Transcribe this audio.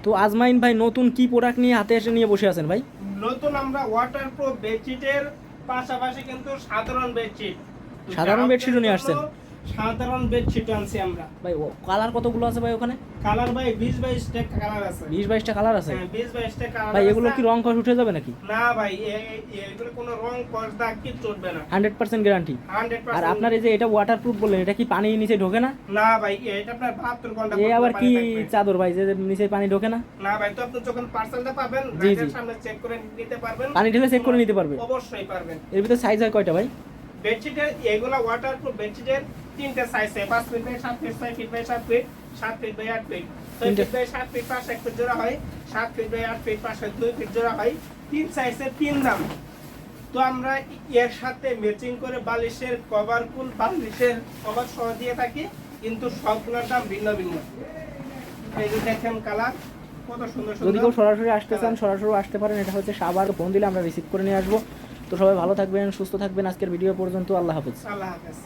তো আজমাইন ভাই নতুন কি প্রোডাক্ট নিয়ে হাতে এসে নিয়ে বসে আছেন ভাই? নতুন আমরা ওয়াটারপ্রুফ বেডশিটের পাশাপাশি কিন্তু সাধারণ বেডশিট, সাধারণ বেডশিটও নিয়ে আসছেন? সাধারণ বেডশিট আনছি আমরা ভাই কালার কতগুলো আছে ভাই ওখানে? কালার ভাই 20-22টা কালার আছে। 20-22টা কালার আছে? হ্যাঁ 20-22টা কালার। ভাই এগুলো কি রং কষ উঠে যাবে নাকি? না ভাই এগুলো কোনো রং কষ দাগ কিছু উঠবে না, 100% গ্যারান্টি। 100%। আর আপনার এই যে এটা ওয়াটারপ্রুফ বললেন, এটা কি পানি নিচে ঢোকে না? না ভাই এটা আপনার 72 ঘন্টা এই আবার কি পানি থাকবে। চাদর ভাই যে নিচে পানি ঢোকে না? না ভাই, তো আপনি যখন পার্সেলটা পাবেন জি, রাইডের জি। সামনে চেক করে নিতে পারবেন। পানি ঢেলে চেক করে নিতে পারবে? অবশ্যই পারবেন। এর ভিতরে সাইজ হয় কয়টা ভাই? বেডশিটের এগুলা ওয়াটারপ্রুফ বেডশিটের তিনটে সাইজ আছে, 5 feet by 7 feet, 6 feet by 7 feet, 7 feet by 8 feet, 6 feet by 7 feet পাশে 1 ফিট জোড়া হয়, 7 ফিট বাই 8 ফিট পাশে 2 ফিট জোড়া হয়। তিন সাইজের তিন দাম। তো আমরা এর সাথে ম্যাচিং করে বালিশের কভার কুল, বালিশের কভার সহ দিয়ে থাকি, কিন্তু সবগুলোর দাম ভিন্ন ভিন্ন। এই যে দেখেন কালার কত সুন্দর সুন্দর। যদি কেউ সরাসরি আসতে চান সরাসরি আসতে পারেন। এটা হচ্ছে সাভার, ফোন দিলে আমরা রিসিভ করে নিয়ে আসবো। তো সবাই ভালো থাকবেন, সুস্থ থাকবেন। আজকের ভিডিও পর্যন্ত, আল্লাহ হাফেজ। আল্লাহ হাফেজ।